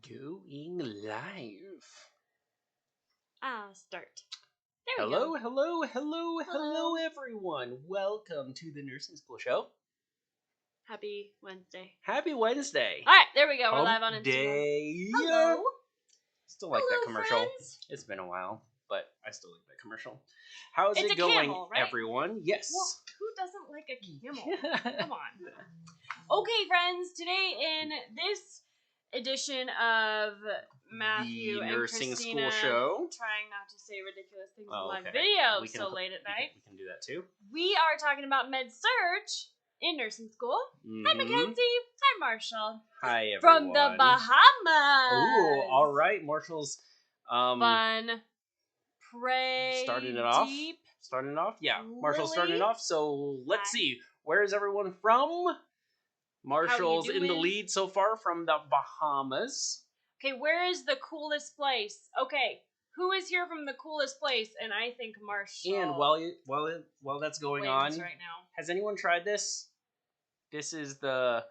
Going live. I'll start. There we go. Hello, everyone. Welcome to the Nursing School Show. Happy Wednesday. Happy Wednesday. All right, there we go. We're Hump live on Instagram. Day. Hello. Still like Hello, that commercial. friends. It's been a while, but I still like that commercial. How's It's it a going, camel, right? everyone? Yes. Well, who doesn't like a camel? Come on. Okay, friends. Today in this edition of Matthew the and Nursing Christina School Show. trying not to say ridiculous things Oh, in my okay. video We can- so late at night. We can do that too. We are talking about Med Surg in nursing school. Hi, Mackenzie. Hi, Marshall. Hi, everyone. From the Bahamas. Ooh, all right, Marshall's Fun. Pray starting it off. deep. Starting it off? Yeah. Marshall's Lily? starting it off. So let's Hi. see. Where is everyone from? Marshall's in the doing? lead so far from the Bahamas. Okay, where is the coolest place? Okay, who is here from the coolest place? And I think Marshall. And while that's going wins on, right now. has anyone tried this? This is the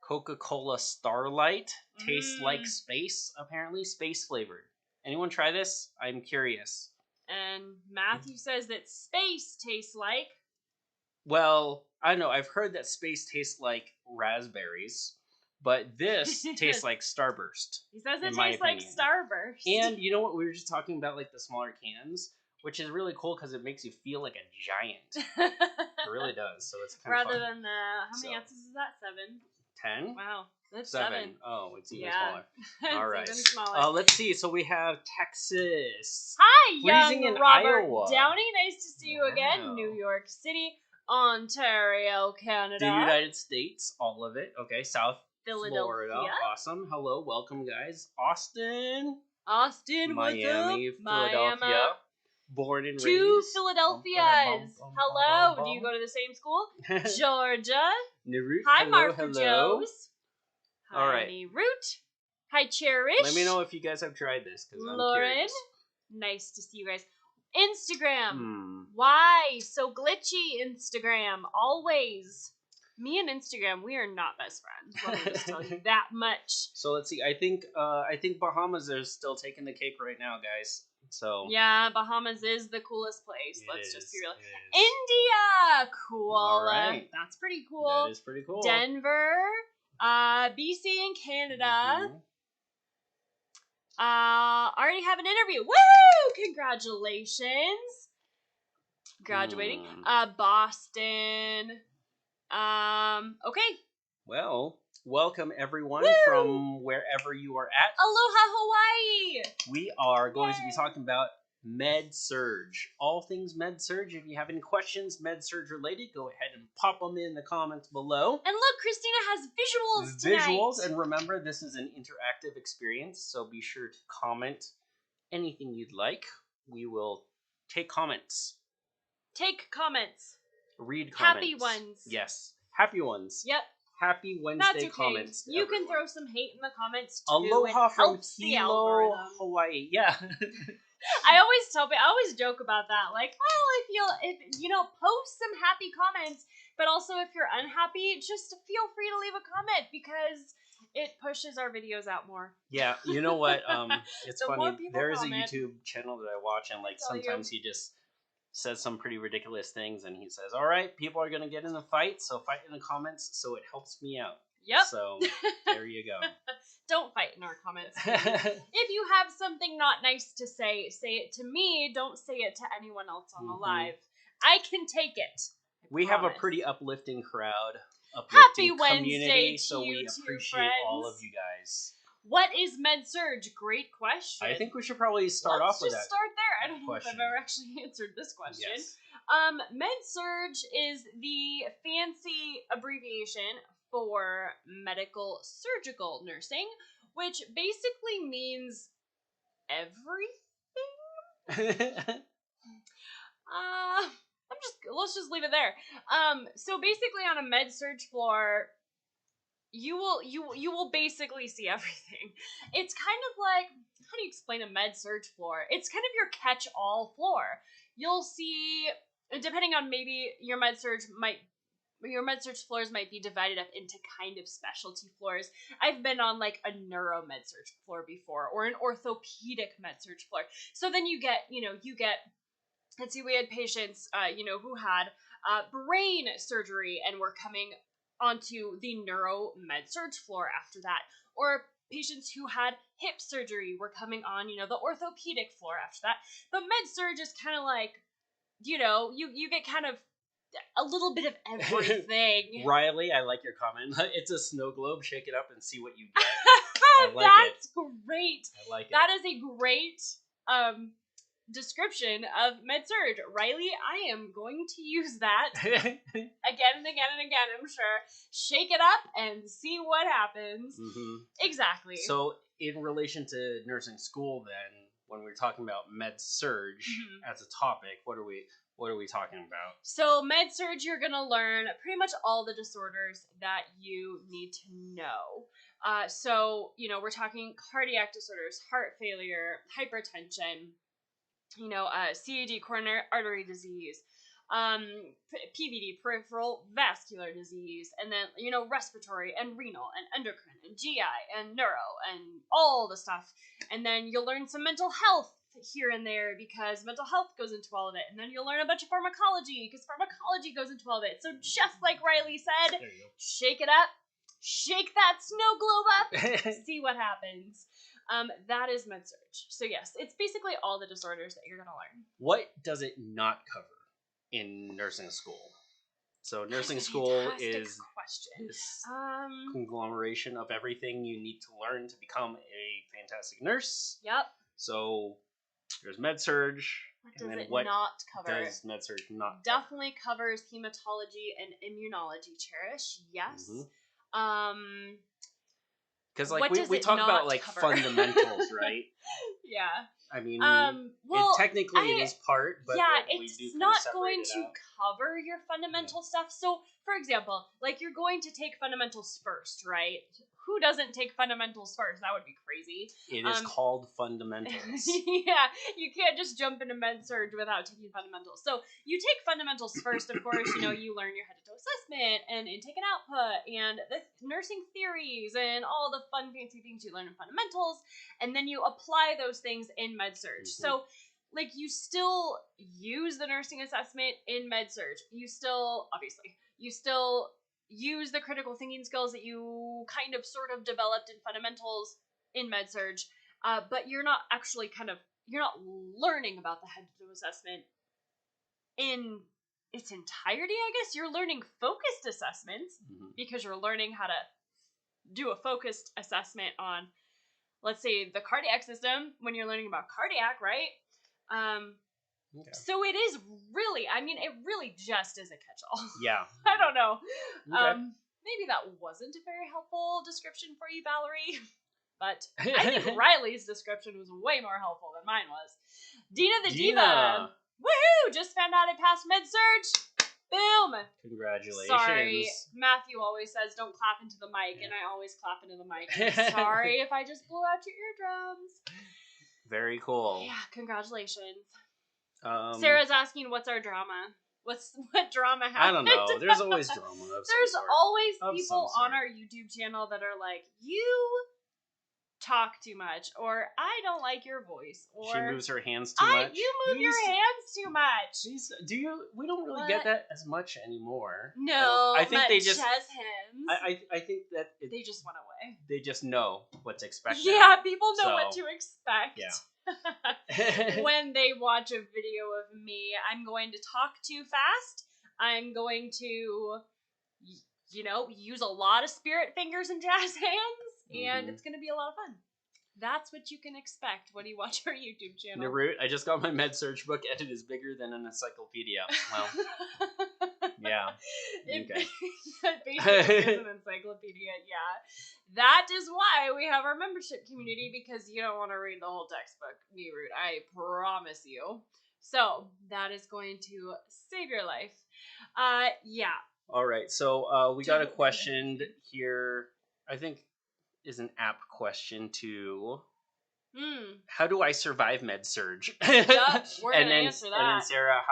Coca-Cola Starlight. Tastes like space, apparently. Space flavored. Anyone try this? I'm curious. And Matthew says that space tastes like. Well, I don't know. I've heard that space tastes like raspberries, but this tastes like Starburst. He says it in my tastes like opinion. Starburst. And you know what? We were just talking about like the smaller cans, which is really cool because it makes you feel like a giant. It really does. So it's kind of Rather fun. than how many ounces is that? 7. 10? Wow, that's 7. 7. Oh, it's even Yeah. smaller. It's All right. even smaller. Let's see. So we have Texas. Hi, Freezing young in Robert Iowa. Downey. Nice to see you Wow. again. New York City, Ontario, Canada, The United States, all of it. Okay, South Philadelphia, Florida. Awesome. Hello, welcome, guys. Austin, Austin, Miami, what's up? Philadelphia. Miami. Born and 2 raised. Philadelphias. Hello. Do you go to the same school? Georgia. Narut, Hi, hello, Mark hello. Joes. Hi, All right. Root. Hi, Cherish. Let me know if you guys have tried this because I'm Lauren. curious. Nice to see you guys. Instagram. Hmm. Why so glitchy, Instagram? Always. Me and Instagram, we are not best friends. Let me just tell you that much. So let's see. I think Bahamas is still taking the cake right now, guys. So Yeah, Bahamas is the coolest place. it Let's is, just be real. it is. India, cool. All right. That's pretty cool. That is pretty cool. Denver, BC, and Canada. Mhm. Already have an interview. Woo! Congratulations. Graduating. Boston. Okay. Well, welcome everyone Woo! from wherever you are at. Aloha, Hawaii. We are going to be Yay! talking about Med Surg. All things Med Surg. If you have any questions Med Surg related, go ahead and pop them in the comments below. And look, Christina has visuals tonight. Visuals, and remember, this is an interactive experience, so be sure to comment anything you'd like. We will take comments. Take comments. Read comments. Happy ones. Yes. Happy ones. Yep. Happy That's Wednesday okay. comments. You can everyone. throw some hate in the comments too. Aloha It from helps the Kilo, algorithm. Hawaii. Yeah. I always joke about that. Like, well, if post some happy comments, but also if you're unhappy, just feel free to leave a comment because it pushes our videos out more. Yeah, you know what? It's The more funny. people There is a comment, YouTube channel that I watch, and like tell you. sometimes he just says some pretty ridiculous things, and he says, "All right, people are gonna get in a fight, so fight in the comments, so it helps me out." Yep. So there you go. Don't fight in our comments. If you have something not nice to say it to me. Don't say it to anyone else on the live. I can take it. We have a promise. pretty uplifting crowd, Happy uplifting Wednesday community, to so you we two, appreciate all friends. of you guys. What is Med Surg? Great question. I think we should probably start off with Let's just that. start there. I don't know if question. I've ever actually answered this question. Yes. Med Surg is the fancy abbreviation for medical surgical nursing, which basically means everything. Let's just leave it there. So basically on a med surg floor, you will basically see everything. It's kind of like, how do you explain a med surg floor? It's kind of your catch-all floor. You'll see, depending on maybe your med surg might your med-surg floors might be divided up into kind of specialty floors. I've been on like a neuro med-surg floor before, or an orthopedic med-surg floor. So then you get, let's see, we had patients, who had brain surgery and were coming onto the neuro med-surg floor after that. Or patients who had hip surgery were coming on, the orthopedic floor after that. But med-surg is kind of like, you get kind of a little bit of everything. Riley, I like your comment. It's a snow globe. Shake it up and see what you get. I like That's it. great. I like it. That is a great description of med-surg. Riley, I am going to use that again and again and again, I'm sure. Shake it up and see what happens. Mm-hmm. Exactly. So, in relation to nursing school, then, when we're talking about med-surg as a topic, what are we talking about? So med-surg, you're going to learn pretty much all the disorders that you need to know. So, we're talking cardiac disorders, heart failure, hypertension, CAD, coronary artery disease, PVD, peripheral vascular disease, and then, respiratory and renal and endocrine and GI and neuro and all the stuff. And then you'll learn some mental health here and there because mental health goes into all of it. And then you'll learn a bunch of pharmacology because pharmacology goes into all of it. So just like Riley said, shake it up, shake that snow globe up, see what happens. That is med-surg. So yes, it's basically all the disorders that you're going to learn. What does it not cover in nursing school? So nursing school is this conglomeration of everything you need to learn to become a fantastic nurse. Yep. So there's med-surg. What not cover? Does med-surg not Definitely covers hematology and immunology, Cherish. Yes. Mm-hmm. Because we talk about fundamentals, right? Yeah. I mean, technically it is part, but it's not going to cover your fundamental stuff. So, for example, you're going to take fundamentals first, right? Who doesn't take fundamentals first? That would be crazy. It is called fundamentals. Yeah, you can't just jump into med-surg without taking fundamentals. So you take fundamentals first, of course. You learn your head-to-toe assessment and intake and output and the nursing theories and all the fun, fancy things you learn in fundamentals. And then you apply those things in med-surg. Mm-hmm. So, you still use the nursing assessment in med-surg. You still use the critical thinking skills that you kind of sort of developed in fundamentals in med-surg, but you're not actually you're not learning about the head-to-toe assessment in its entirety, I guess. You're learning focused assessments because you're learning how to do a focused assessment on, let's say, the cardiac system when you're learning about cardiac, right? Okay. So it is really, it really just is a catch-all. Yeah. I don't know. Okay. Maybe that wasn't a very helpful description for you, Valerie. But I think Riley's description was way more helpful than mine was. Dina the Diva. Woohoo! Just found out I passed med-surg. Boom. Congratulations. Sorry. Matthew always says don't clap into the mic, and I always clap into the mic. I'm sorry if I just blew out your eardrums. Very cool. Yeah, congratulations. Sarah's asking, what's our drama? What drama happened? I don't know. There's always drama. There's always people on our YouTube channel that are like, you talk too much, or I don't like your voice, or she moves her hands too much. You move your hands too much. Do you? We don't really get that as much anymore. No, I think they just. Hymns. I think that they just went away. They just know what to expect. Yeah, people know what to expect. Yeah. When they watch a video of me, I'm going to talk too fast. I'm going to, use a lot of spirit fingers and jazz hands, and it's going to be a lot of fun. That's what you can expect when you watch our YouTube channel. Narut, I just got my med-surg book, and it is bigger than an encyclopedia. Well, yeah. Okay. Basically, is an encyclopedia, yeah. That is why we have our membership community, because you don't want to read the whole textbook, Narut. I promise you. So, that is going to save your life. Yeah. All right, so we got a question here, I think is an apt question to how do I survive med-surg? Yep, we're going to answer that. And then Sarah,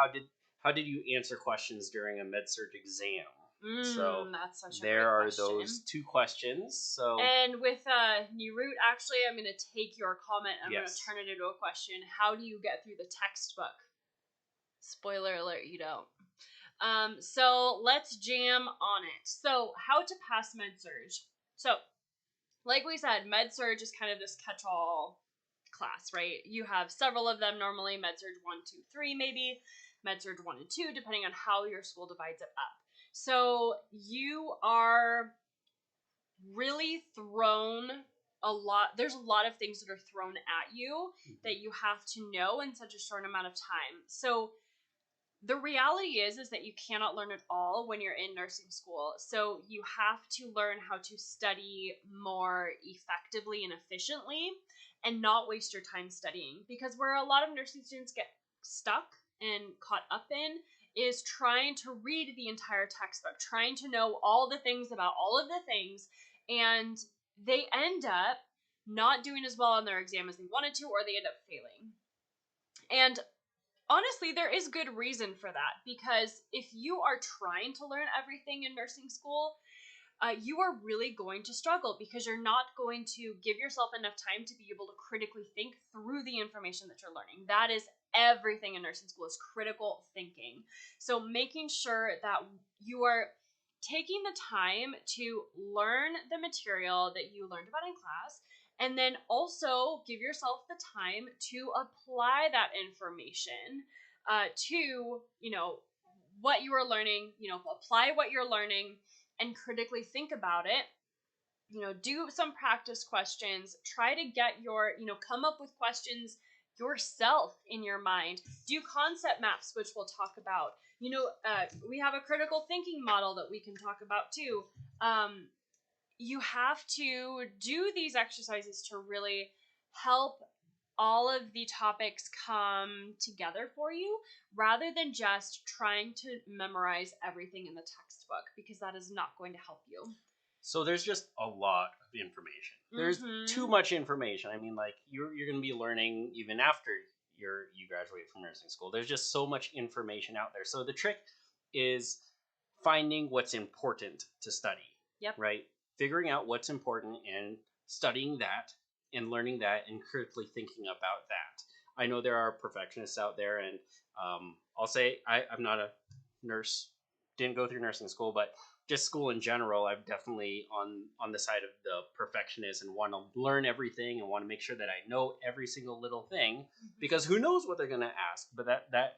how did you answer questions during a med-surg exam? So that's such a there great are question. those 2 questions. So and with Nirut, actually, I'm going to take your comment. I'm going to turn it into a question. How do you get through the textbook? Spoiler alert, you don't. So let's jam on it. So how to pass Med Surg. So, like we said, Med Surg is kind of this catch-all class, right? You have several of them normally, Med Surg 1, 2, 3 maybe, Med Surg 1 and 2, depending on how your school divides it up. So you are really thrown there's a lot of things that are thrown at you that you have to know in such a short amount of time. So the reality is that you cannot learn it all when you're in nursing school. So you have to learn how to study more effectively and efficiently and not waste your time studying. Because where a lot of nursing students get stuck and caught up in is trying to read the entire textbook, trying to know all the things about all of the things, and they end up not doing as well on their exam as they wanted to, or they end up failing. And honestly, there is good reason for that, because if you are trying to learn everything in nursing school, you are really going to struggle because you're not going to give yourself enough time to be able to critically think through the information that you're learning. That is everything in nursing school, is critical thinking. So making sure that you are taking the time to learn the material that you learned about in class, and then also give yourself the time to apply that information to, what you are learning, apply what you're learning and critically think about it. Do some practice questions, try to get come up with questions yourself in your mind. Do concept maps, which we'll talk about. We have a critical thinking model that we can talk about too. You have to do these exercises to really help all of the topics come together for you, rather than just trying to memorize everything in the textbook, because that is not going to help you. So there's just a lot of information. There's too much information. I mean, like, you're going to be learning even after you graduate from nursing school. There's just so much information out there. So the trick is finding what's important to study. Yep. Right? Figuring out what's important and studying that and learning that and critically thinking about that. I know there are perfectionists out there, and I'll say I'm not a nurse, didn't go through nursing school, but just school in general, I'm definitely on the side of the perfectionist and want to learn everything and want to make sure that I know every single little thing, because who knows what they're going to ask. But that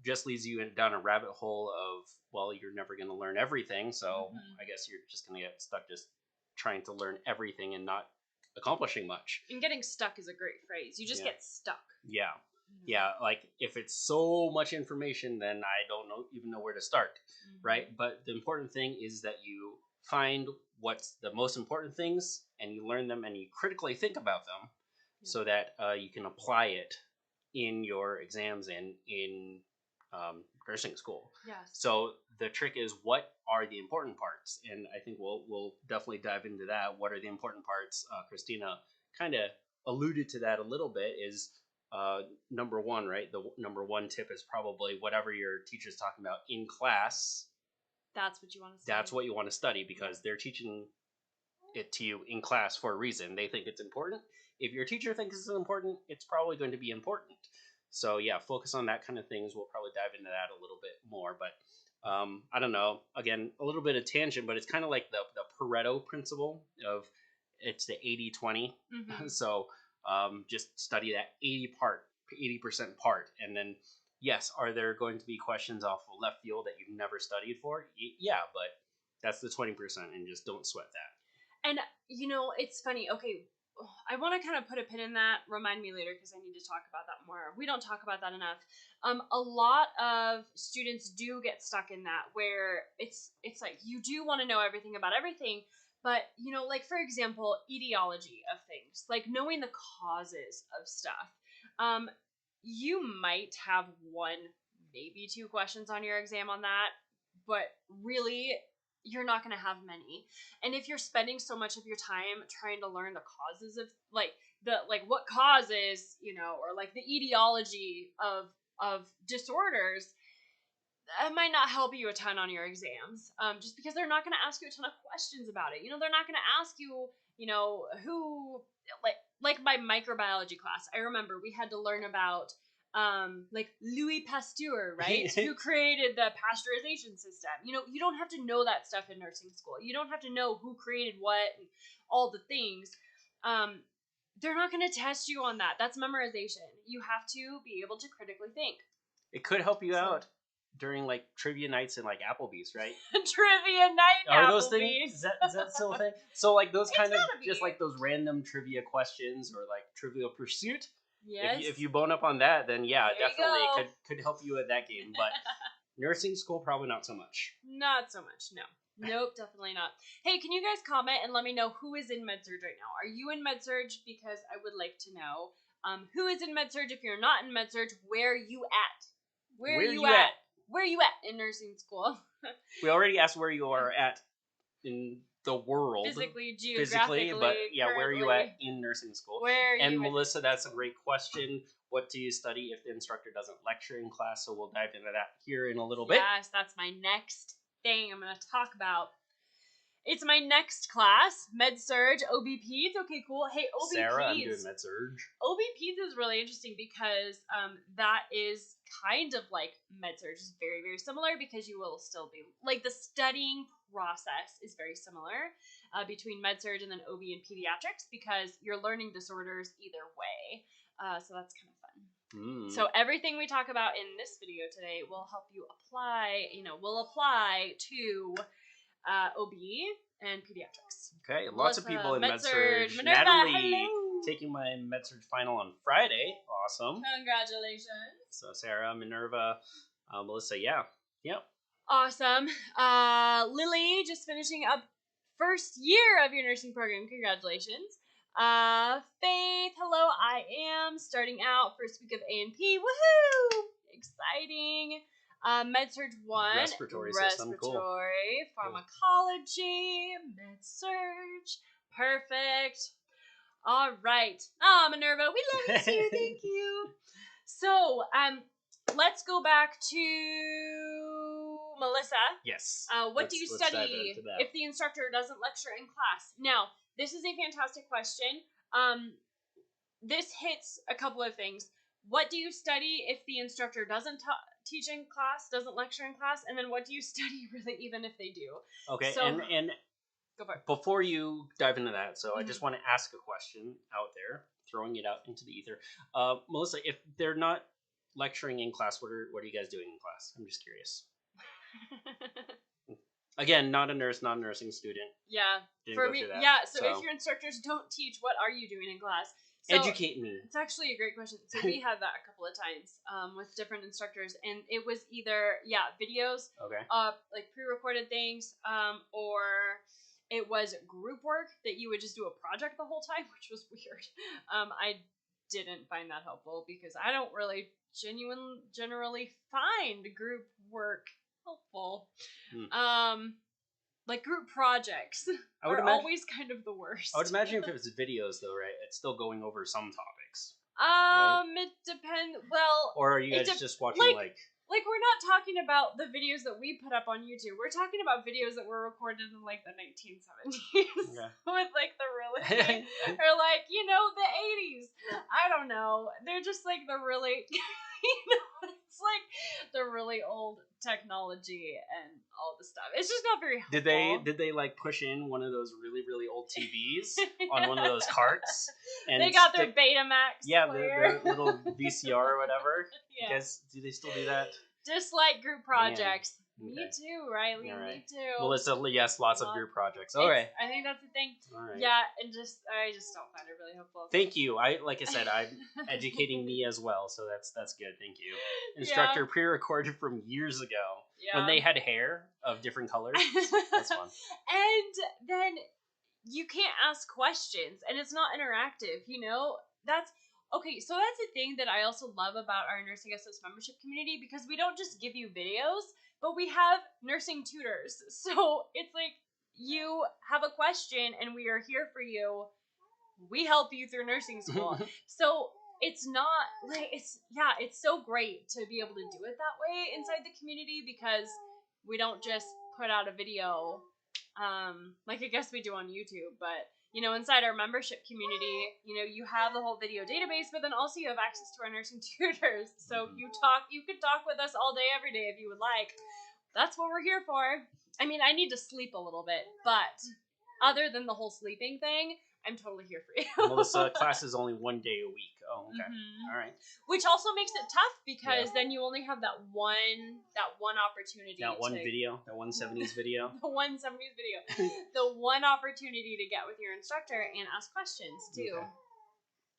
just leads you down a rabbit hole of, well, you're never going to learn everything, so I guess you're just going to get stuck just trying to learn everything and not accomplishing much. And getting stuck is a great phrase. You just get stuck. Yeah. Yeah, like if it's so much information, then I don't even know where to start, right? But the important thing is that you find what's the most important things and you learn them and you critically think about them so that you can apply it in your exams and in nursing school. Yes. So the trick is, what are the important parts? And I think we'll definitely dive into that. What are the important parts? Christina kind of alluded to that a little bit. Is number one, right? The number one tip is probably whatever your teacher's talking about in class. That's what you want to study. That's what you want to study, because they're teaching it to you in class for a reason. They think it's important. If your teacher thinks it's important, it's probably going to be important. So yeah, focus on that kind of things. We'll probably dive into that a little bit more, but I don't know. Again, a little bit of tangent, but it's kind of like the Pareto principle of, it's the 80-20. So just study that 80% part, and then yes, are there going to be questions off of left field that you've never studied for? Yeah, but that's the 20%, and just don't sweat that. And it's funny. Okay, I want to kind of put a pin in that. Remind me later, because I need to talk about that more. We don't talk about that enough. A lot of students do get stuck in that, where it's like you do want to know everything about everything, but like for example, etiology of things, like knowing the causes of stuff. You might have one, maybe two questions on your exam on that, but really, you're not going to have many. And if you're spending so much of your time trying to learn the causes of what causes, or like the etiology of disorders, that might not help you a ton on your exams, just because they're not going to ask you a ton of questions about it. They're not going to ask you, who, like my microbiology class. I remember we had to learn about, like Louis Pasteur, right? Who created the pasteurization system. You don't have to know that stuff in nursing school. You don't have to know who created what and all the things. They're not going to test you on that. That's memorization. You have to be able to critically think. It could help you out during like trivia nights and like Applebee's, right? Trivia night Are Applebee's. Those things? Is that still a thing? So like those kind of just like those random trivia questions or like Trivial Pursuit. Yes. If you bone up on that, then yeah, there definitely it could help you at that game. But nursing school, probably not so much. Not so much, no. Nope, definitely not. Hey, can you guys comment and let me know who is in Med Surg right now? Are you in Med Surg? Because I would like to know. Who is in Med Surg? If you're not in Med Surg, where are you at? Where are you at? Where are you at in nursing school? We already asked where you are at in the world. Physically, geographically, but yeah, currently. where are you at in nursing school? Where are you? And Melissa, that's a great question. What do you study if the instructor doesn't lecture in class? So we'll dive into that here in a little bit. Yes, that's my next thing I'm going to talk about. It's my next class, Med Surg, OBPs. Okay, cool. Hey, OBPs. Sarah, I'm doing Med Surg. OBPs is really interesting because that is kind of like Med Surg. It's very, very similar because you will still be, like, the studying process is very similar between Med Surg and then OB and pediatrics because you're learning disorders either way. So that's kind of fun. So everything we talk about in this video today will help you apply, will apply to OB and pediatrics. Okay, lots of people in Med Surg. Minerva, Natalie hello. taking my Med Surg final on Friday. Awesome. Congratulations. So Sarah, Minerva, Melissa, yeah. Yep. Awesome. Lily, just finishing up first year of your nursing program. Congratulations. Faith, hello. I am starting out first week of A&P. Woohoo! Exciting. Med Surg 1, respiratory system, cool. Pharmacology, Med Surg, perfect. All right. Minerva, we love you too. Thank you. So, let's go back to Melissa. Yes. What do you study if the instructor doesn't lecture in class? Now, this is a fantastic question. This hits a couple of things. What do you study if the instructor doesn't teach in class, doesn't lecture in class, and then what do you study really even if they do? Okay, so, and go for it. Before you dive into that, so I just want to ask a question out there, throwing it out into the ether. Melissa, if they're not lecturing in class, what are you guys doing in class? I'm just curious. Again, not a nurse, not a nursing student. Yeah, for me, yeah. So if your instructors don't teach, what are you doing in class? So, educate me. It's actually a great question. So we had that a couple of times with different instructors, and it was either videos, okay, like pre-recorded things, or it was group work that you would just do a project the whole time, which was weird. I didn't find that helpful because I don't really generally find group work helpful. Like group projects are always kind of the worst. I would imagine if it was videos though, right? It's still going over some topics. Right? It depends. Well, or are you guys just watching like we're not talking about the videos that we put up on YouTube. We're talking about videos that were recorded in like the 1970s with like the really or like the 80s. I don't know. They're just like the really it's like the really old technology and all the stuff. It's just not very helpful. Did they like push in one of those really, really old TVs on one of those carts? And they got their Betamax player. Their little VCR or whatever. Yeah. Guys, do they still do that? Just like group projects. Okay. Me too, Riley. Right. Me too. Melissa, yes, lots of group projects. All right. I think that's the thing. All right. Yeah, and I just don't find it really helpful. Thank you. Like I said, I'm educating me as well, so that's good. Thank you. Instructor pre-recorded from years ago when they had hair of different colors. That's fun. And then you can't ask questions, and it's not interactive. That's. Okay, so that's the thing that I also love about our Nursing SS membership community because we don't just give you videos, but we have nursing tutors. So it's like you have a question and we are here for you. We help you through nursing school. So it's not like it's so great to be able to do it that way inside the community, because we don't just put out a video like I guess we do on YouTube, but inside our membership community, you have the whole video database, but then also you have access to our nursing tutors. So you could talk with us all day, every day if you would like. That's what we're here for. I mean, I need to sleep a little bit, but other than the whole sleeping thing, I'm totally here for you. Well, this class is only 1 day a week. Oh, okay. Mm-hmm. All right. Which also makes it tough, because then you only have that one opportunity. That one video, that 170s video. The 170s video. The one opportunity to get with your instructor and ask questions, too. Okay.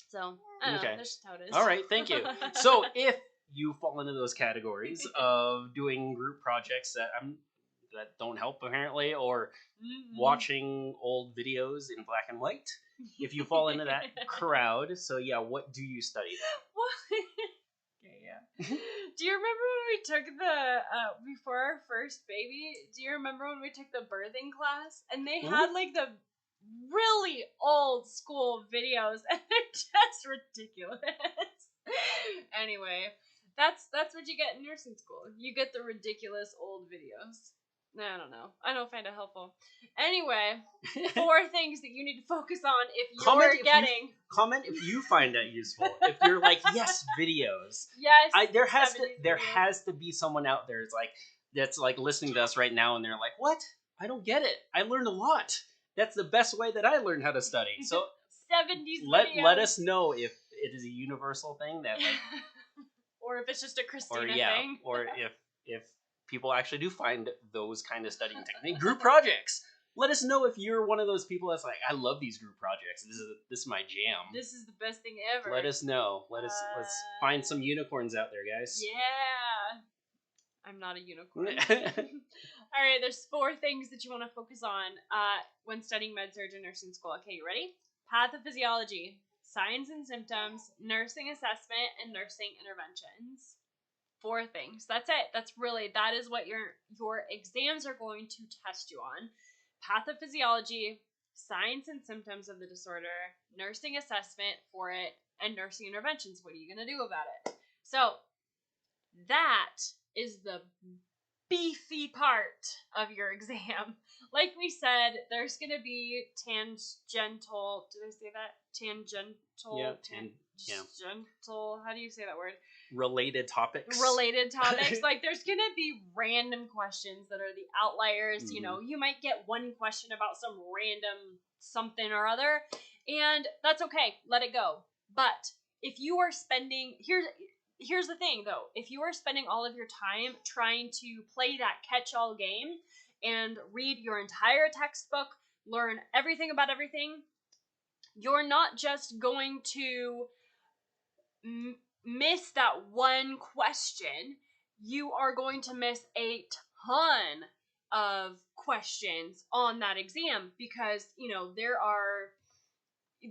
So, I don't know. That's just how it is. All right, thank you. So, if you fall into those categories of doing group projects that don't help, apparently, or watching old videos in black and white, if you fall into that crowd, so yeah, what do you study then? Yeah. Do you remember when we took before our first baby, do you remember when we took the birthing class? And they had like the really old school videos, and they're just ridiculous. Anyway, that's what you get in nursing school. You get the ridiculous old videos. I don't know. I don't find it helpful. Anyway, 4 things that you need to focus on if you're comment if you find that useful. If you're like, yes, videos. Yes. There has to be someone out there that's listening to us right now, and they're like, what? I don't get it. I learned a lot. That's the best way that I learned how to study. So 70s videos. Let us know if it is a universal thing that or if it's just a Christina thing. Or if people actually do find those kind of studying techniques. Group projects. Let us know if you're one of those people that's like, I love these group projects. This is my jam. This is the best thing ever. Let us know. Let's find some unicorns out there, guys. Yeah. I'm not a unicorn. All right, there's 4 things that you want to focus on when studying med surg in nursing school. Okay, you ready? Pathophysiology, signs and symptoms, nursing assessment, and nursing interventions. 4 things. That's it. That is what your exams are going to test you on. Pathophysiology, signs and symptoms of the disorder, nursing assessment for it, and nursing interventions. What are you going to do about it? So that is the beefy part of your exam. Like we said, there's going to be tangential. Did I say that? Tangential. Yeah. Tangential. How do you say that word? Related topics. Like there's going to be random questions that are the outliers. Mm-hmm. You might get one question about some random something or other, and that's okay. Let it go. But if you are spending Here's the thing, though. If you are spending all of your time trying to play that catch-all game and read your entire textbook, learn everything about everything, you're not just going to miss that one question. You are going to miss a ton of questions on that exam because, there are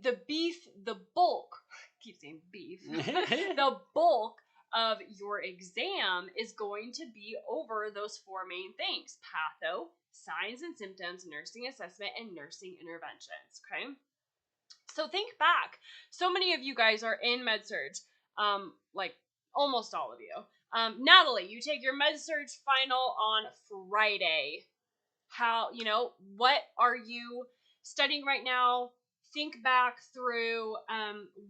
the bulk, keep saying beef, the bulk of your exam is going to be over those 4 main things: patho, signs and symptoms, nursing assessment, and nursing interventions. Okay, so think back. So many of you guys are in med surg, like almost all of you. Natalie, you take your med surg final on Friday. What are you studying right now? Think back through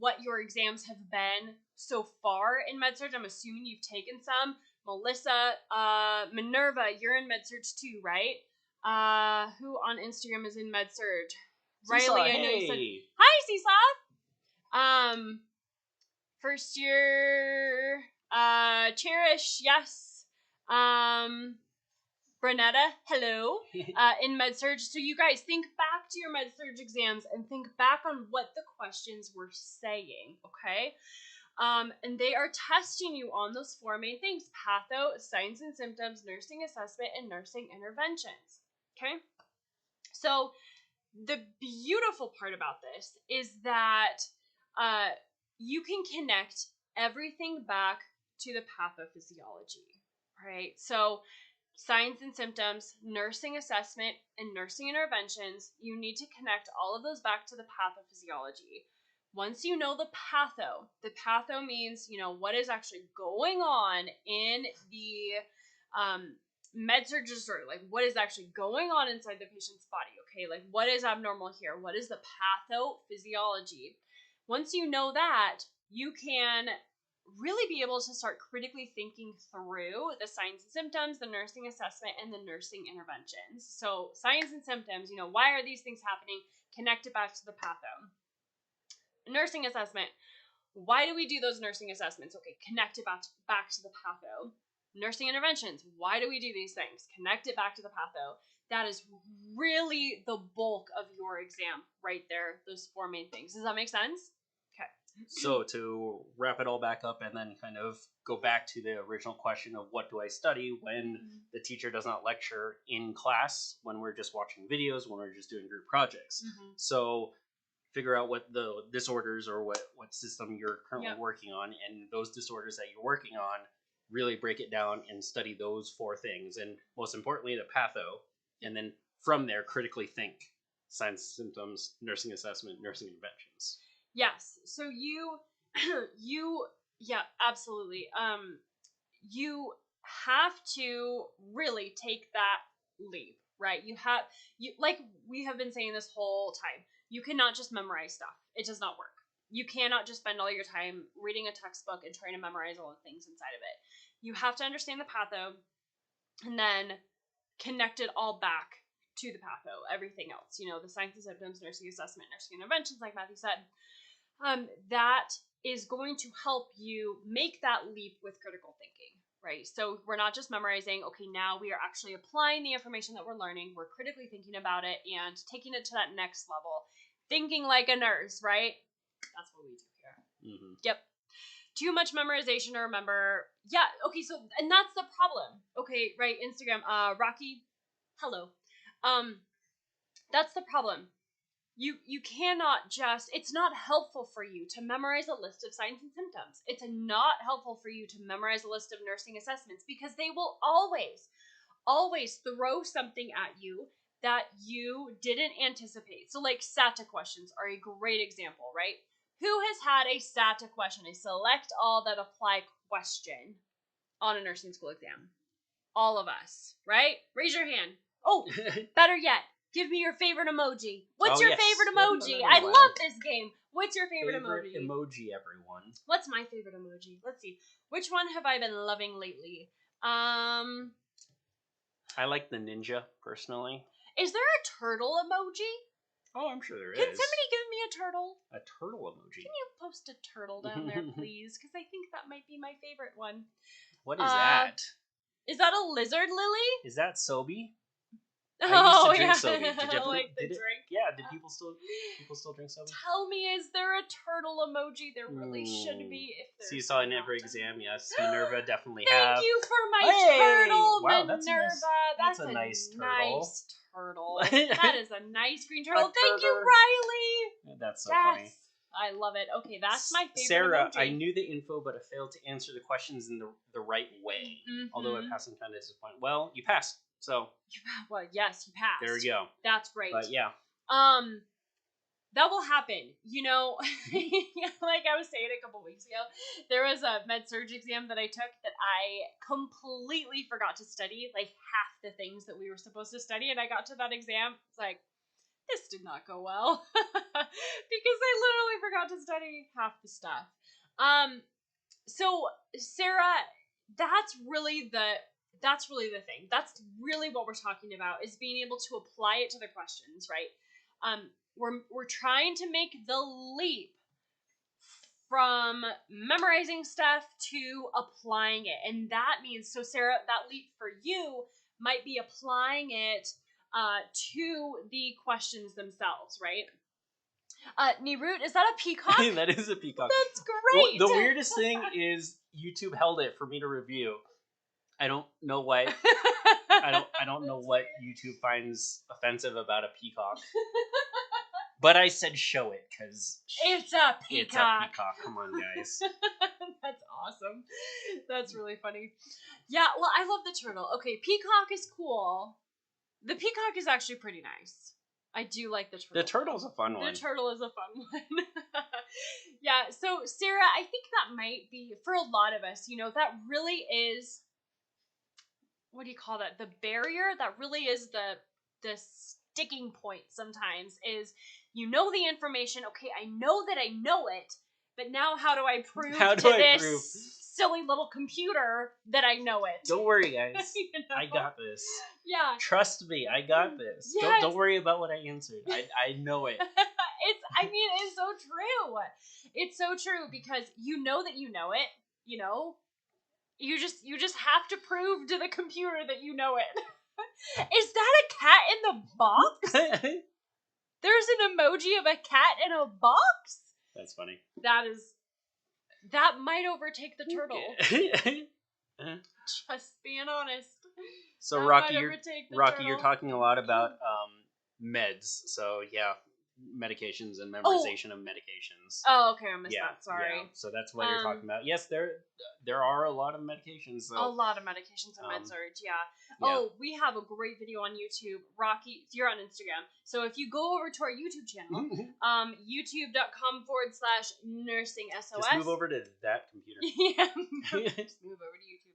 what your exams have been so far in med surg. I'm assuming you've taken some. Melissa, Minerva, you're in med surg too, right? Who on Instagram is in med surg? Riley, I know you said. Hi, Seesaw. First year. Cherish, yes. Brenetta, hello, in med surg. So you guys think back to your med surg exams and think back on what the questions were saying, okay? And they are testing you on those 4 main things: patho, signs and symptoms, nursing assessment, and nursing interventions, okay? So the beautiful part about this is that you can connect everything back to the pathophysiology, right? So signs and symptoms, nursing assessment, and nursing interventions, you need to connect all of those back to the pathophysiology. Once you know the patho means, what is actually going on in the med surg disorder, like what is actually going on inside the patient's body, okay? Like what is abnormal here? What is the pathophysiology? Once you know that, you can really be able to start critically thinking through the signs and symptoms, the nursing assessment, and the nursing interventions. So signs and symptoms, why are these things happening? Connect it back to the patho. Nursing assessment. Why do we do those nursing assessments? Okay, connect it back to the patho. Nursing interventions. Why do we do these things? Connect it back to the patho. That is really the bulk of your exam right there. Those 4 main things. Does that make sense? Okay. So to wrap it all back up and then kind of go back to the original question of what do I study when the teacher does not lecture in class, when we're just watching videos, when we're just doing group projects. So figure out what the disorders or what system you're currently working on, and those disorders that you're working on, really break it down and study those 4 things, and most importantly the patho, and then from there critically think signs, symptoms, nursing assessment, nursing interventions. Yes. So you yeah, absolutely. You have to really take that leap, right? You like we have been saying this whole time. You cannot just memorize stuff. It does not work. You cannot just spend all your time reading a textbook and trying to memorize all the things inside of it. You have to understand the patho and then connect it all back to the patho, everything else. The signs and symptoms, nursing assessment, nursing interventions, like Matthew said. That is going to help you make that leap with critical thinking, right? So we're not just memorizing, okay, now we are actually applying the information that we're learning, we're critically thinking about it and taking it to that next level. Thinking like a nurse, right? That's what we do here. Yep. Too much memorization to remember. Yeah, okay, so, and that's the problem. Okay, right, Instagram, Rocky, hello. That's the problem. You cannot just, it's not helpful for you to memorize a list of signs and symptoms. It's not helpful for you to memorize a list of nursing assessments, because they will always throw something at you that you didn't anticipate. So like SATA questions are a great example, right? Who has had a SATA question, a select all that apply question on a nursing school exam? All of us, right? Raise your hand. Oh, better yet, give me your favorite emoji. What's your favorite emoji? I love this game. What's your favorite emoji? Emoji, everyone. What's my favorite emoji? Let's see. Which one have I been loving lately? I like the ninja, personally. Is there a turtle emoji? Oh, I'm sure there is. Can somebody give me a turtle? A turtle emoji? Can you post a turtle down there, please? Because I think that might be my favorite one. What is that? Is that a lizard lily? Is that Sobe? I used to drink Sobe. Did you ever, like the drink. Yeah, did people still drink Sobe? Tell me, is there a turtle emoji? There really should be. If there's so you saw in every exam, yes. Minerva definitely Thank you for my turtle, wow, Minerva. That's a nice turtle. Nice turtle. That is a nice green turtle. Thank you, Riley. That's so funny. I love it. Okay, that's my favorite Sarah, emoji. I knew the info, but I failed to answer the questions in the right way. Although I passed, I'm kind of disappointed. Well, you passed, so. Well, yes, you passed. There we go. That's great. But yeah. That will happen. Like I was saying a couple weeks ago, there was a med surg exam that I took that I completely forgot to study, like half the things that we were supposed to study, and I got to that exam, it's like, this did not go well because I literally forgot to study half the stuff. So Sarah, that's really the thing. That's really what we're talking about, is being able to apply it to the questions, right? We're trying to make the leap from memorizing stuff to applying it, and that means, so Sarah, that leap for you might be applying it to the questions themselves, right? Nirut, is that a peacock? That is a peacock. That's great. Well, the weirdest thing is YouTube held it for me to review. I don't know why. I don't know what YouTube finds offensive about a peacock. But I said show it because it's a peacock. It's a peacock. Come on, guys. That's awesome. That's really funny. Yeah, well, I love the turtle. Okay, peacock is cool. The peacock is actually pretty nice. I do like the turtle. The turtle's a fun one. The turtle is a fun one. Yeah, so Sarah, I think that might be, for a lot of us, that really is, what do you call that? The barrier that really is the sticking point sometimes is, the information, okay, I know that I know it, but now how do I prove silly little computer that I know it? Don't worry, guys. I got this. Yeah. Trust me, I got this. Yes. Don't worry about what I answered. I know it. It's so true. It's so true because you know that you know it, You just have to prove to the computer that you know it. Is that a cat in the box? There's an emoji of a cat in a box? That's funny. That might overtake the turtle. Just being honest. So Rocky, you're talking a lot about meds. So yeah, medications and memorization of medications. Oh, okay, I missed that. Sorry. Yeah. So that's what you're talking about. Yes, there are a lot of medications. So. A lot of medications in Med Surg, yeah. Oh, we have a great video on YouTube. Rocky, you're on Instagram. So if you go over to our YouTube channel, youtube.com/nursingsos. Just move over to that computer. Yeah, just move over to YouTube.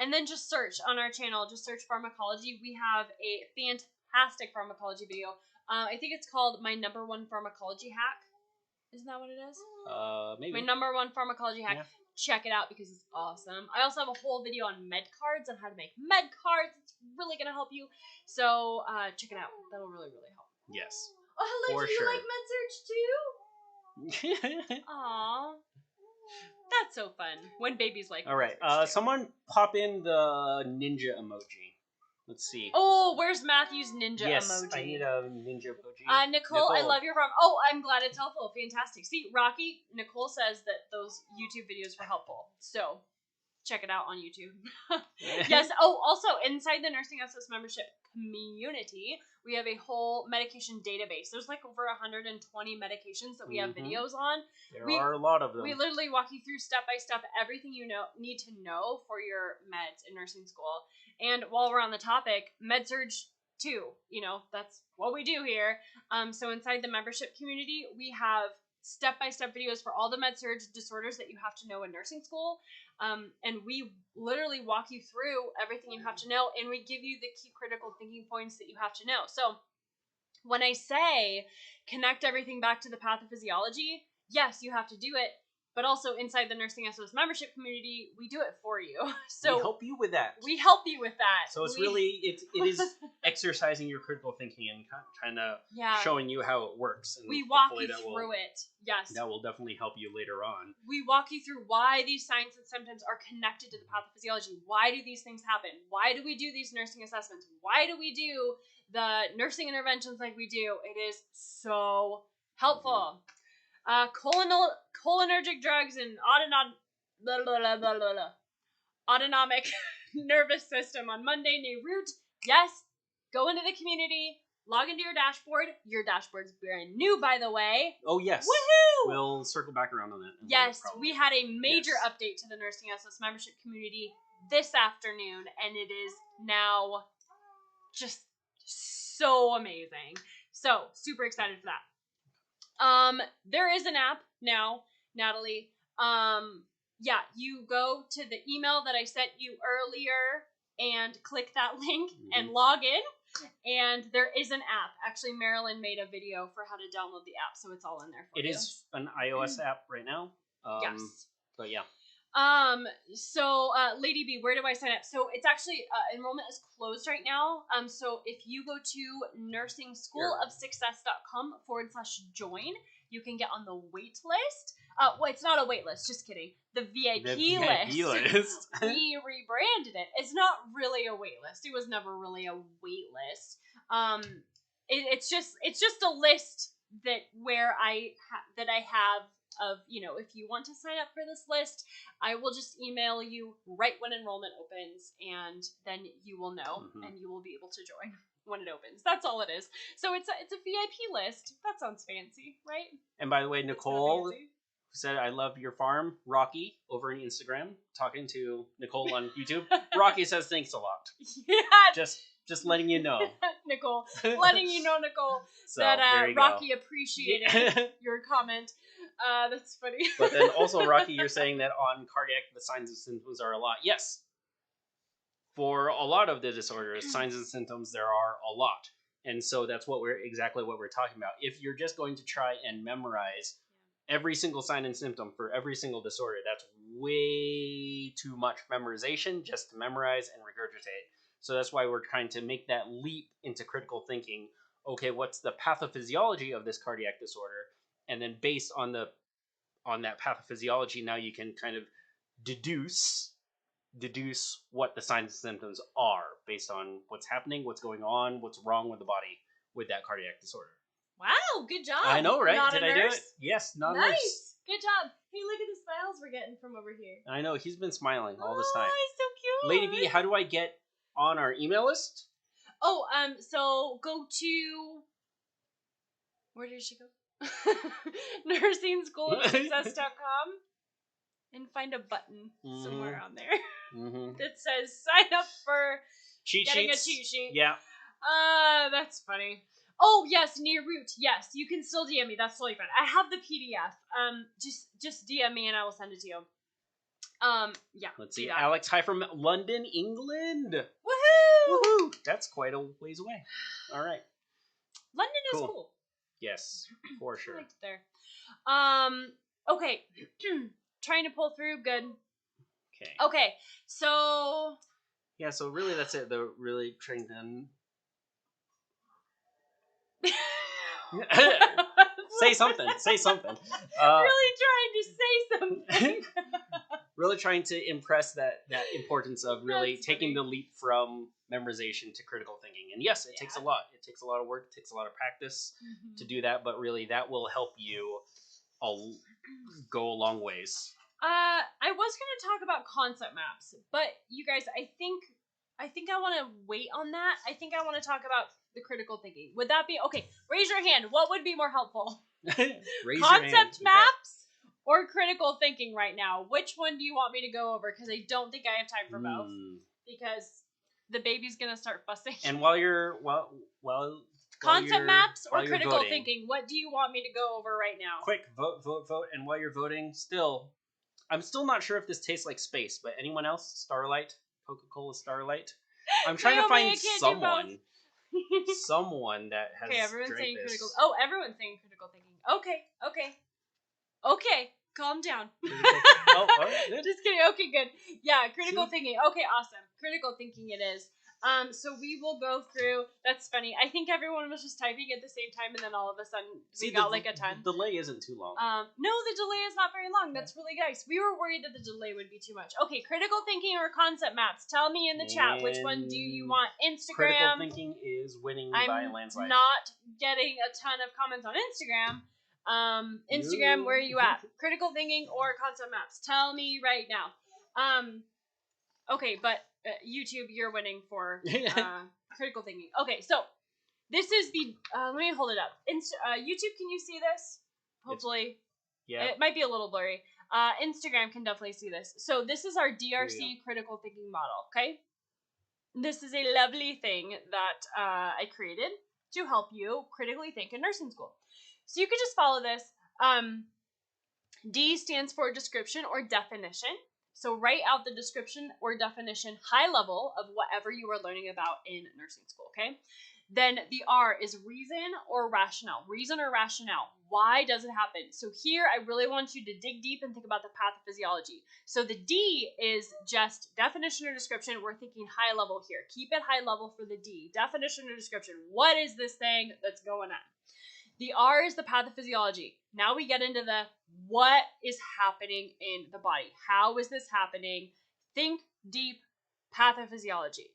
And then just search on our channel, just search pharmacology. We have a fantastic pharmacology video. I think it's called My Number One Pharmacology Hack. Isn't that what it is? Maybe. My Number One Pharmacology Hack. Yeah. Check it out because it's awesome. I also have a whole video on med cards, on how to make med cards. It's really going to help you. So check it out. That'll really, really help. Yes. Oh, hello. Do you like Med Surg too? Aww. That's so fun. When babies like All right. Someone pop in the ninja emoji. Let's see. Oh, where's Matthew's ninja emoji? Yes, I need a ninja emoji. Nicole, I love your farm. Oh, I'm glad it's helpful. Fantastic. See, Rocky, Nicole says that those YouTube videos were helpful. So, check it out on YouTube. Yes. Oh, also, inside the Nursing SS membership community, we have a whole medication database. There's like over 120 medications that we have videos on. There are a lot of them. We literally walk you through step by step everything you need to know for your meds in nursing school. And while we're on the topic, Med Surg 2, that's what we do here. So inside the membership community, we have step-by-step videos for all the Med Surg disorders that you have to know in nursing school. And we literally walk you through everything you have to know, and we give you the key critical thinking points that you have to know. So when I say connect everything back to the pathophysiology, yes, you have to do it. But also inside the Nursing SOS membership community, we do it for you. So we help you with that. So it's really it is exercising your critical thinking and kind of showing you how it works. And we walk you through it. Yes. That will definitely help you later on. We walk you through why these signs and symptoms are connected to the pathophysiology. Why do these things happen? Why do we do these nursing assessments? Why do we do the nursing interventions like we do? It is so helpful. Cholinergic drugs and autonomic nervous system on Monday, Neyrut. Yes, go into the community, log into your dashboard. Your dashboard's brand new, by the way. Oh, yes. Woohoo! We'll circle back around on that. Yes, we had a major update to the Nursing SS membership community this afternoon, and it is now just so amazing. So, super excited for that. There is an app now, Natalie. You go to the email that I sent you earlier and click that link and log in. And there is an app. Actually, Marilyn made a video for how to download the app, so it's all in there for you. It is an iOS app right now. Yes. But yeah. Lady B, where do I sign up? So it's actually, enrollment is closed right now. So if you go to nursingschoolofsuccess.com/join, you can get on the wait list. Well, it's not a wait list, just kidding. The VIP list. We rebranded it. It's not really a wait list. It was never really a wait list. It's just a list that I have of, if you want to sign up for this list, I will just email you right when enrollment opens, and then you will know, and you will be able to join when it opens. That's all it is. So it's a VIP list. That sounds fancy, right? And by the way, Nicole said, I love your farm. Rocky over on Instagram, talking to Nicole on YouTube. Rocky says, thanks a lot. Yeah. Just Just letting you know. Nicole. Letting you know, Nicole, so, that Rocky appreciated your comment. That's funny. But then also, Rocky, you're saying that on cardiac, the signs and symptoms are a lot. Yes. For a lot of the disorders, signs and symptoms, there are a lot. And so that's exactly what we're talking about. If you're just going to try and memorize every single sign and symptom for every single disorder, that's way too much memorization just to memorize and regurgitate. So that's why we're trying to make that leap into critical thinking. Okay, what's the pathophysiology of this cardiac disorder? And then based on that pathophysiology, now you can kind of deduce what the signs and symptoms are based on what's happening, what's going on, what's wrong with the body with that cardiac disorder. Wow, good job. I know, right? Not Did a I nurse? do it? Yes, not nice. a nurse. Good job. Hey, look at the smiles we're getting from over here. I know, he's been smiling all this time. Oh, he's so cute. Lady B, how do I get on our email list? Oh, so go to... Where did she go? NursingSchoolSuccess.com and find a button somewhere on there that says sign up for getting a cheat sheet. Yeah. That's funny. Oh, yes, near root. Yes, you can still DM me. That's totally fine. I have the PDF. Just DM me and I will send it to you. Yeah. Let's see. Alex, hi from London, England. Woohoo! Woohoo! That's quite a ways away. All right. London is cool. Yes, for sure. I liked it there. Okay. Trying to pull through. Good. Okay. So. Yeah. So really, that's it. They're really trying to. Say something. Really trying to say something. Really trying to impress that importance of really taking the leap from memorization to critical thinking. And yes, it takes a lot. It takes a lot of work. It takes a lot of practice to do that. But really, that will help you go a long ways. I was going to talk about concept maps, but you guys, I think I want to wait on that. I think I want to talk about the critical thinking. Would that be okay? Raise your hand. What would be more helpful? Concept maps or critical thinking right now? Which one do you want me to go over? Because I don't think I have time for both. Because the baby's gonna start fussing. And while you're concept maps or critical thinking, what do you want me to go over right now? Quick, vote. And while you're voting, I'm still not sure if this tastes like space, but anyone else? Starlight? Coca-Cola Starlight? I'm trying to find someone that has everyone's drank saying this. critical. Oh, everyone's saying critical thinking. Okay, calm down. All right. Just kidding. Okay, good. Yeah, critical thinking. Okay, awesome. Critical thinking it is. So we will go through. That's funny. I think everyone was just typing at the same time, and then all of a sudden we got like a ton. The delay isn't too long. No, the delay is not very long. That's really nice. We were worried that the delay would be too much. Okay, critical thinking or concept maps. Tell me in the chat which one do you want. Instagram. Critical thinking is winning by a landslide. I'm not getting a ton of comments on Instagram. Instagram, where are you at? Critical thinking or concept maps? Tell me right now. Okay, but YouTube, you're winning for critical thinking. Okay, so this is the. Let me hold it up. YouTube, can you see this? Hopefully, it might be a little blurry. Instagram can definitely see this. So this is our DRC critical thinking model. Okay, this is a lovely thing that I created to help you critically think in nursing school. So you could just follow this. D stands for description or definition. So write out the description or definition, high level, of whatever you are learning about in nursing school, okay? Then the R is reason or rationale. Reason or rationale. Why does it happen? So here, I really want you to dig deep and think about the pathophysiology. So the D is just definition or description. We're thinking high level here. Keep it high level for the D. Definition or description. What is this thing that's going on? The R is the pathophysiology. Now we get into the what is happening in the body. How is this happening? Think deep pathophysiology.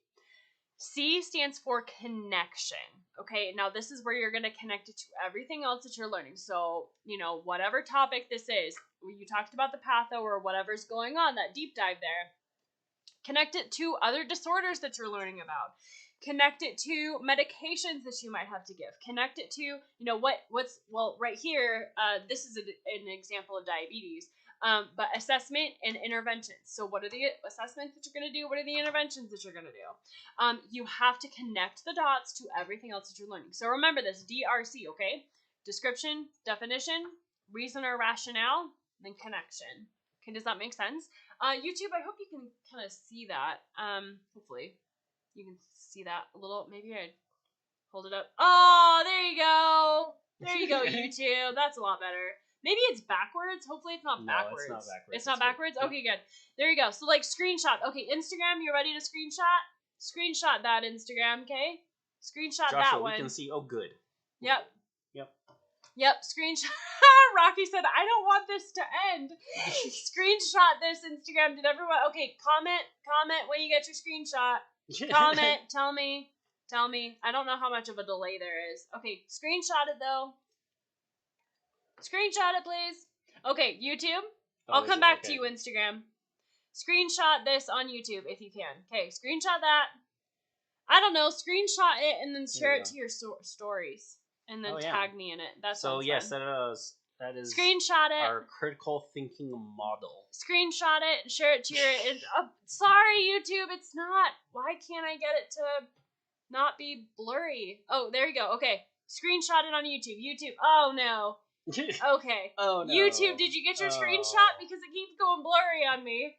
C stands for connection. Okay, now this is where you're going to connect it to everything else that you're learning. So, whatever topic this is, you talked about the patho or whatever's going on, that deep dive there. Connect it to other disorders that you're learning about. Connect it to medications that you might have to give. Connect it to, right here, this is an example of diabetes. But assessment and interventions. So what are the assessments that you're going to do? What are the interventions that you're going to do? You have to connect the dots to everything else that you're learning. So remember this, DRC, okay? Description, definition, reason or rationale, then connection. Okay, does that make sense? YouTube, I hope you can kind of see that. Hopefully you can see that a little. Maybe I'd hold it up. Oh, there you go. There you go, YouTube. That's a lot better. Maybe it's backwards. Hopefully it's not backwards. No, it's not backwards. It's not backwards? Okay, good. There you go. So, like, screenshot. Okay, Instagram, you ready to screenshot? Screenshot that, Instagram, okay? Screenshot Joshua, that one. we can see. Oh, good. Yep. Yep. Yep, screenshot. Rocky said, I don't want this to end. Screenshot this, Instagram. Did everyone... Okay, comment when you get your screenshot. Comment, tell me. I don't know how much of a delay there is. Okay, screenshot it, though. Screenshot it, please. Okay, YouTube. I'll come back to you, Instagram. Screenshot this on YouTube if you can. Okay, screenshot that. I don't know. Screenshot it and then share it to your stories. And then tag me in it. That's so yes, that is screenshot it. Our critical thinking model. Screenshot it and share it to your... sorry, YouTube. It's not. Why can't I get it to not be blurry? Oh, there you go. Okay. Screenshot it on YouTube. YouTube. Oh, no. Okay. Oh, no. YouTube, did you get your screenshot? Because it keeps going blurry on me.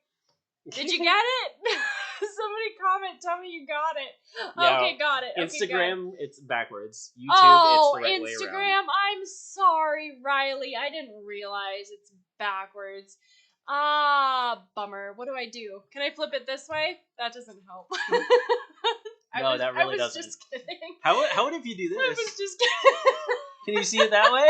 Did you get it? Somebody comment. Tell me you got it. Yeah, okay, got it. Okay, Instagram, it's backwards. YouTube, it's the right way around. Instagram, I'm sorry, Riley. I didn't realize it's backwards. Bummer. What do I do? Can I flip it this way? That doesn't help. No, that really doesn't. I was just kidding. How would if you do this? I was just kidding. Can you see it that way?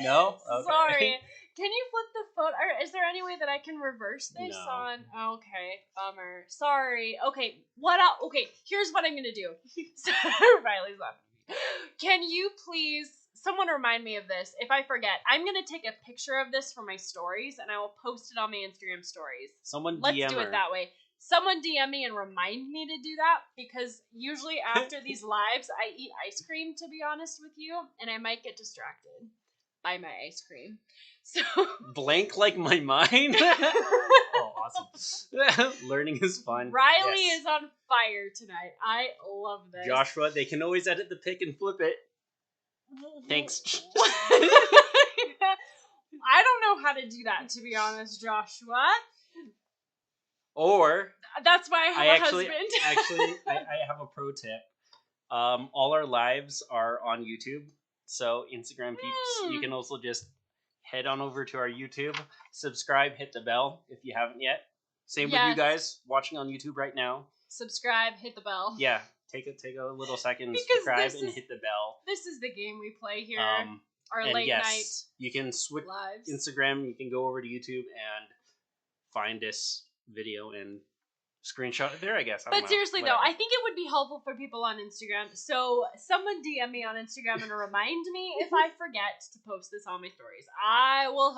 No? Okay. Sorry. Can you flip the photo? Or is there any way that I can reverse this on? Okay, bummer. Sorry. Okay, what else? Okay, here's what I'm gonna do. Riley's laughing. Can you please, someone remind me of this? If I forget, I'm gonna take a picture of this for my stories and I will post it on my Instagram stories. Let's do it that way. Someone DM me and remind me to do that, because usually after these lives, I eat ice cream, to be honest with you, and I might get distracted by my ice cream. So blank like my mind. Oh, awesome. Learning is fun. Riley is on fire tonight. I love this. Joshua, they can always edit the pic and flip it. Thanks. I don't know how to do that, to be honest, Joshua. Or that's why I have a husband. I have a pro tip. All our lives are on YouTube. So Instagram peeps, you can also just head on over to our YouTube, subscribe, hit the bell if you haven't yet. Same with you guys watching on YouTube right now. Subscribe, hit the bell. Yeah, take a little second, because subscribe and hit the bell. This is the game we play here. Our late night. You can switch lives. Instagram. You can go over to YouTube and find this video and screenshot it there, I guess. But seriously, though, I think it would be helpful for people on Instagram. So someone DM me on Instagram and remind me if I forget to post this on my stories. I will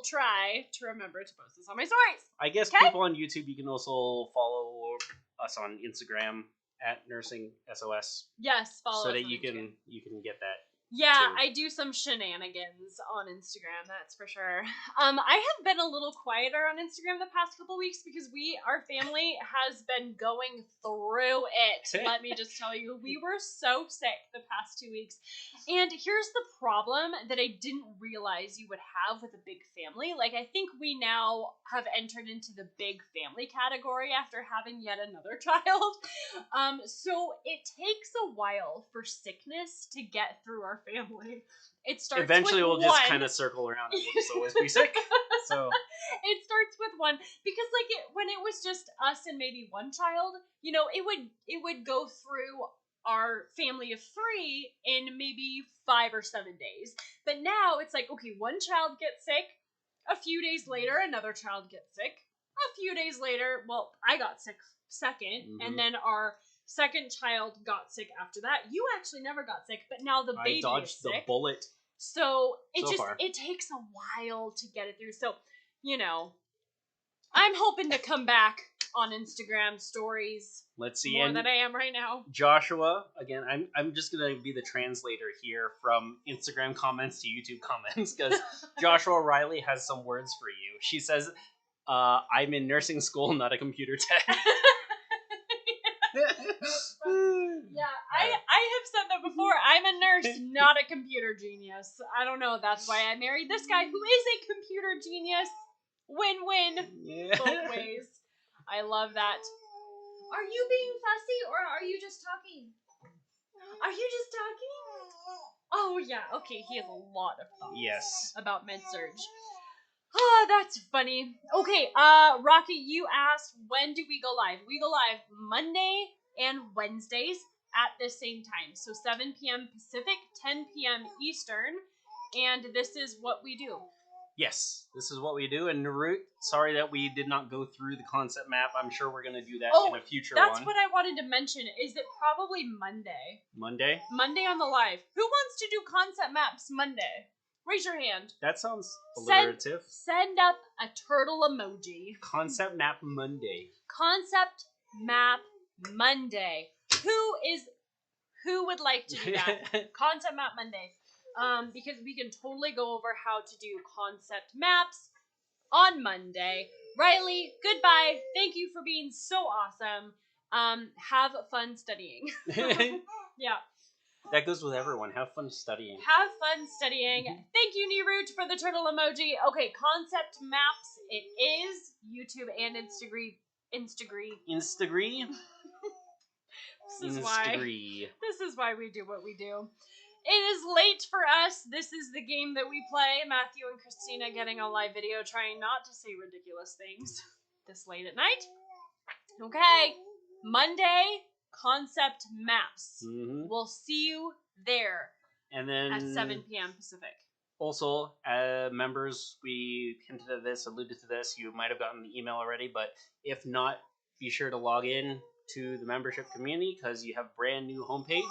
try to remember to post this on my stories. I guess people on YouTube, you can also follow us on Instagram at Nursing SOS. Yes, follow us so that on you Instagram. you can get that. Yeah, I do some shenanigans on Instagram, that's for sure. I have been a little quieter on Instagram the past couple weeks because our family has been going through it. Let me just tell you, we were so sick the past 2 weeks. And here's the problem that I didn't realize you would have with a big family. Like, I think we now have entered into the big family category after having yet another child. So it takes a while for sickness to get through our family. It starts eventually with we'll just kind of circle around and we'll just always be sick. So it starts with one, because when it was just us and maybe one child, it would go through our family of 3 in maybe 5 or 7 days. But now it's like, okay, one child gets sick, a few days later another child gets sick, a few days later, well, I got sick second, and then our second child got sick after that. You actually never got sick, but now the baby is sick. I dodged the bullet. So it takes a while to get it through. So, I'm hoping to come back on Instagram stories. Let's see. More than I am right now. Joshua, again, I'm just gonna be the translator here from Instagram comments to YouTube comments because Joshua Riley has some words for you. She says, "I'm in nursing school, not a computer tech." Yeah, I have said that before. I'm a nurse, not a computer genius. I don't know. That's why I married this guy who is a computer genius. Win-win. Yeah. Both ways. I love that. Are you being fussy or are you just talking? Are you just talking? Oh, yeah. Okay, he has a lot of thoughts about Med Surg. Oh, that's funny. Okay, Rocky, you asked when do we go live? We go live Monday and Wednesdays at the same time. So 7 p.m. Pacific, 10 p.m. Eastern, and this is what we do. Yes, this is what we do. And Narut, sorry that we did not go through the concept map. I'm sure we're going to do that in a future one. That's what I wanted to mention. Is it probably Monday? Monday? Monday on the live. Who wants to do concept maps Monday? Raise your hand. That sounds alliterative. Send up a turtle emoji. Concept map Monday. Concept map Monday. Who would like to do that? Concept map Monday. Because we can totally go over how to do concept maps on Monday. Riley, goodbye. Thank you for being so awesome. Have fun studying. Yeah. That goes with everyone. Have fun studying. Have fun studying. Thank you, Neerut, for the turtle emoji. Okay, concept maps. It is YouTube and Instagram. This is why we do what we do. It is late for us. This is the game that we play. Matthew and Christina getting a live video, trying not to say ridiculous things this late at night. Okay, Monday, concept maps. Mm-hmm. We'll see you there. And then at 7 p.m. Pacific. Also, members, we hinted at this, alluded to this. You might have gotten the email already, but if not, be sure to log in to the membership community because you have brand new homepage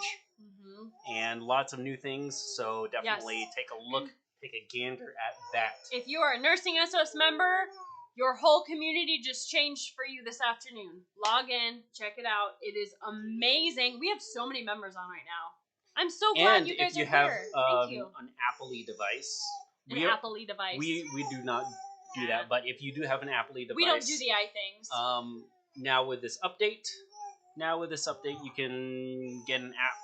and lots of new things. So definitely take a look, take a gander at that. If you are a Nursing SOS member, your whole community just changed for you this afternoon. Log in, check it out. It is amazing. We have so many members on right now. I'm so glad you guys are here. Thank you. An Apple-y device. Apple-y device. We do not do that, but if you do have an Apple-y device, we don't do the things. Now with this update, you can get an app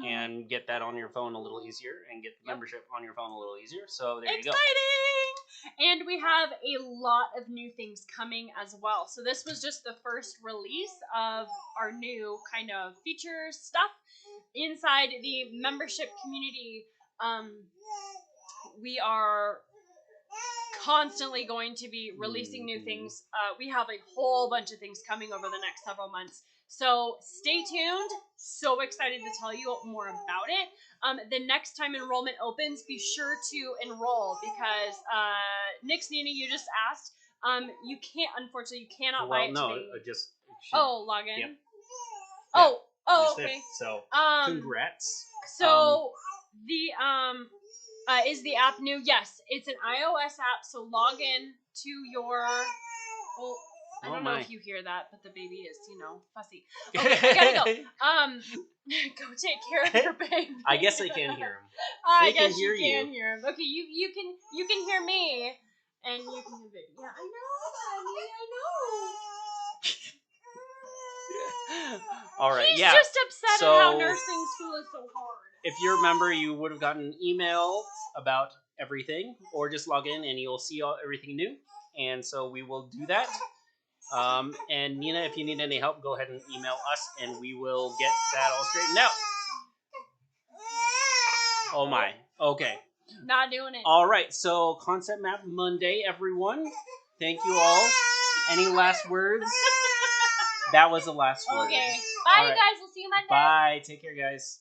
and get that on your phone a little easier, and get the membership on your phone a little easier. So there you go. Exciting! And we have a lot of new things coming as well. So this was just the first release of our new kind of features stuff inside the membership community. We are constantly going to be releasing new things. We have a whole bunch of things coming over the next several months. So stay tuned. So excited to tell you more about it. The next time enrollment opens, be sure to enroll because Nix, Nina, you just asked. You can't, unfortunately, you cannot buy it today. Log in. Yep. Oh, okay. So, congrats. So, is the app new? Yes, it's an iOS app, so log in to your... Well, I don't know if you hear that, but the baby is, fussy. Okay, I gotta go. Go take care of your baby. I guess I can hear him. I guess you can hear him. Okay, you can hear me, and you can hear baby. Yeah, I know, honey, I know. All right, He's just upset at how nursing school is so hard. If you're a member, you would have gotten an email about everything, or just log in and you'll see everything new. And so we will do that. And Nina, if you need any help, go ahead and email us, and we will get that all straightened out. Oh my. Okay. Not doing it. All right. So concept map Monday, everyone. Thank you all. Any last words? That was the last word. Okay. Bye, you guys. We'll see you Monday. Bye. Take care, guys.